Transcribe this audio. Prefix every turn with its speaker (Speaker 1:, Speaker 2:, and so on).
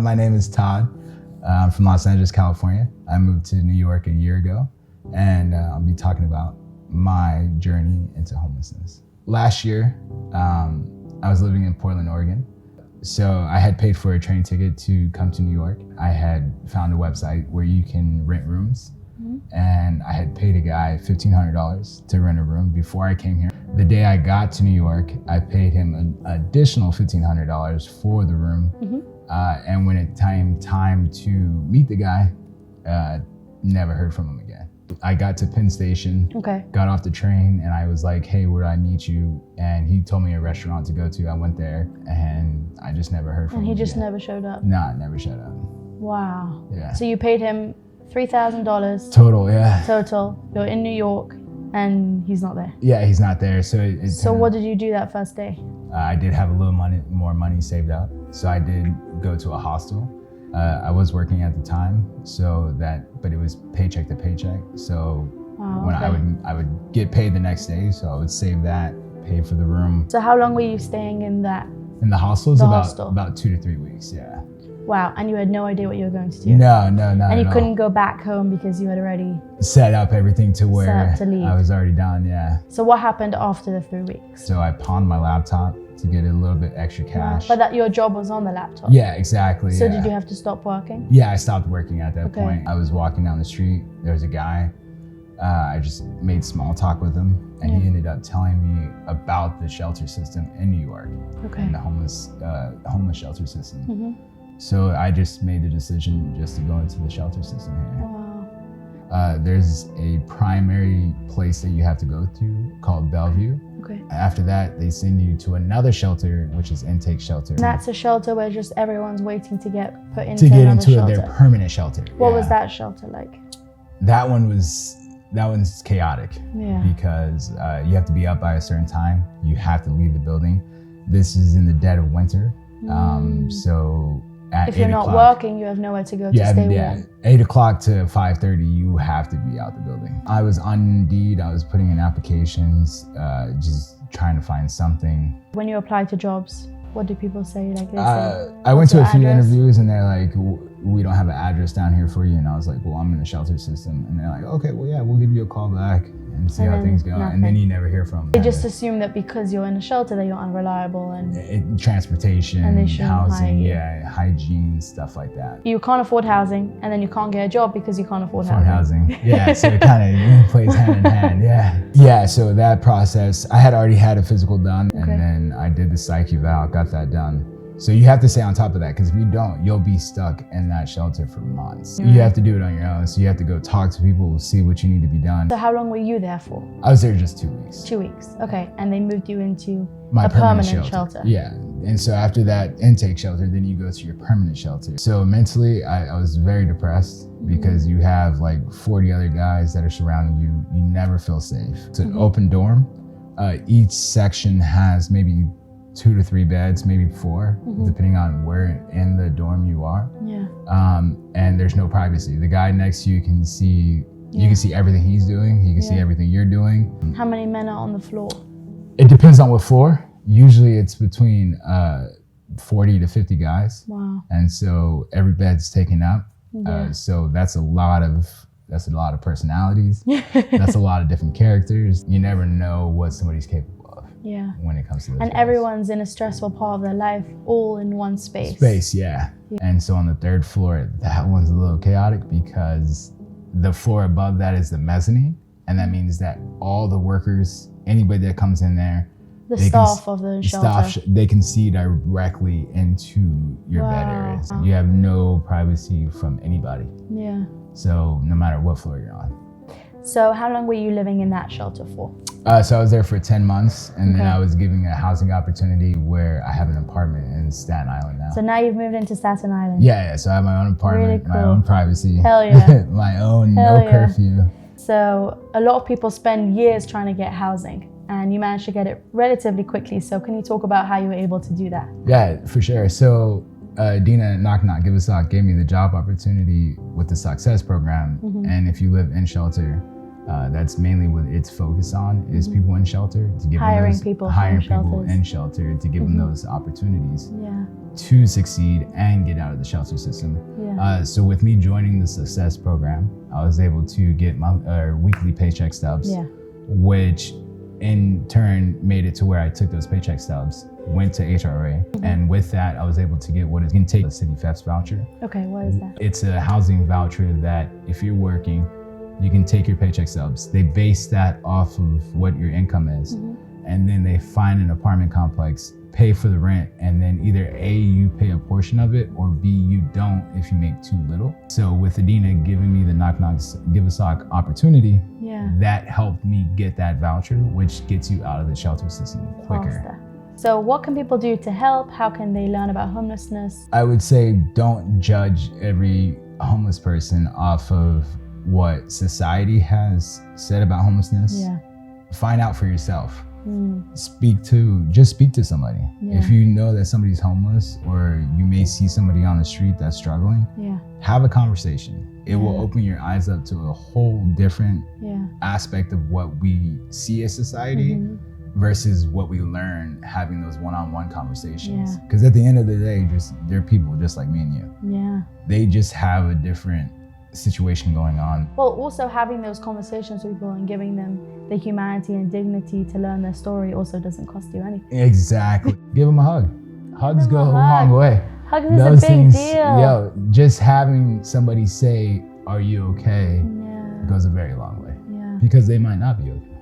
Speaker 1: My name is Todd. I'm from Los Angeles, California. I moved to New York a year ago, and I'll be talking about my journey into homelessness. Last year, I was living in Portland, Oregon. So I had paid for a train ticket to come to New York. I had found a website where you can rent rooms, and I had paid a guy $1,500 to rent a room before I came here. The day I got to New York, I paid him an additional $1,500 for the room. And when it came time to meet the guy, never heard from him again. I got to Penn Station, got off the train, and I was like, hey, where do I meet you? And he told me a restaurant to go to. I went there, and I just never heard from him.
Speaker 2: And he just never showed up?
Speaker 1: Nah, never showed up.
Speaker 2: Wow.
Speaker 1: Yeah.
Speaker 2: So you paid him $3,000?
Speaker 1: Total, yeah.
Speaker 2: Total. You're in New York, and he's not there?
Speaker 1: Yeah, he's not there. So
Speaker 2: what did you do that first day?
Speaker 1: I did have a little more money saved up. So I did go to a hostel. I was working at the time, but it was paycheck to paycheck. So I would get paid the next day, so I would save that, pay for the room.
Speaker 2: So how long were you staying in that?
Speaker 1: In the hostels? About 2 to 3 weeks, yeah.
Speaker 2: Wow, and you had no idea what you were going to do?
Speaker 1: No,
Speaker 2: and you couldn't go back home because you had already
Speaker 1: set up everything to where
Speaker 2: to leave.
Speaker 1: I was already done, yeah.
Speaker 2: So what happened after the 3 weeks?
Speaker 1: So I pawned my laptop to get a little bit extra cash.
Speaker 2: But your job was on the laptop?
Speaker 1: Yeah, exactly.
Speaker 2: So did you have to stop working?
Speaker 1: Yeah, I stopped working at that point. I was walking down the street, there was a guy. I just made small talk with him, and he ended up telling me about the shelter system in New York, and the homeless shelter system. So I just made the decision just to go into the shelter system here.
Speaker 2: Wow.
Speaker 1: There's a primary place that you have to go to called Bellevue. After that, they send you to another shelter, which is intake shelter.
Speaker 2: And that's a shelter where just everyone's waiting to get put into another shelter.
Speaker 1: Their permanent shelter.
Speaker 2: What was that shelter like?
Speaker 1: That one's chaotic.
Speaker 2: Yeah.
Speaker 1: Because you have to be up by a certain time. You have to leave the building. This is in the dead of winter. So at
Speaker 2: if you're not working, you have nowhere to go to stay warm.
Speaker 1: 8 o'clock to 5:30, you have to be out the building. I was on Indeed. I was putting in applications, just trying to find something.
Speaker 2: When you apply to jobs, what do people say? Like
Speaker 1: I went to a few interviews, and they're like, we don't have an address down here for you. And I was like, well, I'm in the shelter system. And they're like, okay, well, yeah, we'll give you a call back and see how things go. And then you never hear from them.
Speaker 2: They just assume that because you're in a shelter that you're unreliable and
Speaker 1: transportation, housing, hygiene, stuff like that.
Speaker 2: You can't afford housing, and then you can't get a job because you can't afford housing.
Speaker 1: Yeah, so it kind of plays hand in hand, Yeah, so that process, I had already had a physical done, and then I did the psych eval, got that done. So you have to stay on top of that, because if you don't, you'll be stuck in that shelter for months. You have to do it on your own. So you have to go talk to people, see what you need to be done.
Speaker 2: So how long were you there for?
Speaker 1: I was there just 2 weeks.
Speaker 2: 2 weeks, okay. And they moved you into
Speaker 1: my
Speaker 2: a permanent shelter.
Speaker 1: Yeah, and so after that intake shelter, then you go to your permanent shelter. So mentally, I was very depressed because you have like 40 other guys that are surrounding you. You never feel safe. It's an open dorm. Each section has maybe 2 to 3 beds, maybe 4, depending on where in the dorm you are.
Speaker 2: Yeah.
Speaker 1: And there's no privacy. The guy next to you can see, you can see everything he's doing. He can see everything you're doing.
Speaker 2: How many men are on the floor?
Speaker 1: It depends on what floor. Usually it's between 40 to 50 guys.
Speaker 2: Wow.
Speaker 1: And so every bed's taken up. So that's a lot of personalities. That's a lot of different characters. You never know what somebody's capable of.
Speaker 2: Yeah.
Speaker 1: When it comes to this.
Speaker 2: And everyone's in a stressful part of their life, all in one space.
Speaker 1: Yeah. And so on the 3rd floor, that one's a little chaotic because the floor above that is the mezzanine. And that means that all the workers, anybody that comes in there,
Speaker 2: the staff of the shelter,
Speaker 1: they can see directly into your bed areas. You have no privacy from anybody.
Speaker 2: Yeah.
Speaker 1: So no matter what floor you're on.
Speaker 2: So how long were you living in that shelter for?
Speaker 1: So I was there for 10 months, and then I was given a housing opportunity where I have an apartment in Staten Island now.
Speaker 2: So now you've moved into Staten Island?
Speaker 1: Yeah, so I have my own apartment,
Speaker 2: really cool.
Speaker 1: My own privacy.
Speaker 2: Hell yeah.
Speaker 1: My own curfew.
Speaker 2: So a lot of people spend years trying to get housing, and you managed to get it relatively quickly. So can you talk about how you were able to do that? Yeah,
Speaker 1: for sure. So Dina Knock Knock Give Us Out gave me the job opportunity with the Success program. And if you live in shelter, That's mainly what it's focused on is people in shelter, to give
Speaker 2: hiring
Speaker 1: them
Speaker 2: people
Speaker 1: in shelter to give them those opportunities
Speaker 2: Yeah.
Speaker 1: to succeed and get out of the shelter system.
Speaker 2: Yeah.
Speaker 1: So with me joining the Success program, I was able to get my weekly paycheck stubs,
Speaker 2: Yeah.
Speaker 1: which in turn made it to where I took those paycheck stubs, went to HRA, and with that, I was able to get what is going to take a city FEPS voucher.
Speaker 2: Okay, what is that?
Speaker 1: It's a housing voucher that if you're working, you can take your paycheck stubs. They base that off of what your income is, and then they find an apartment complex, pay for the rent, and then either A, you pay a portion of it, or B, you don't if you make too little. So with Adina giving me the Knock Knocks Give a Sock opportunity, that helped me get that voucher, which gets you out of the shelter system quicker.
Speaker 2: Faster. So what can people do to help? How can they learn about homelessness?
Speaker 1: I would say don't judge every homeless person off of what society has said about homelessness.
Speaker 2: Yeah.
Speaker 1: Find out for yourself. Speak to somebody. If you know that somebody's homeless, or you may see somebody on the street that's struggling, have a conversation. It will open your eyes up to a whole different aspect of what we see as society versus what we learn having those one-on-one conversations. Because at the end of the day, they're people just like me and you. They just have a different situation going on.
Speaker 2: Well, also having those conversations with people and giving them the humanity and dignity to learn their story also doesn't cost you anything.
Speaker 1: Exactly. Give them a hug. Hugs go a long way.
Speaker 2: Hugs is a big deal.
Speaker 1: Yo, just having somebody say, "Are you okay?" goes a very long way. Because they might not be okay.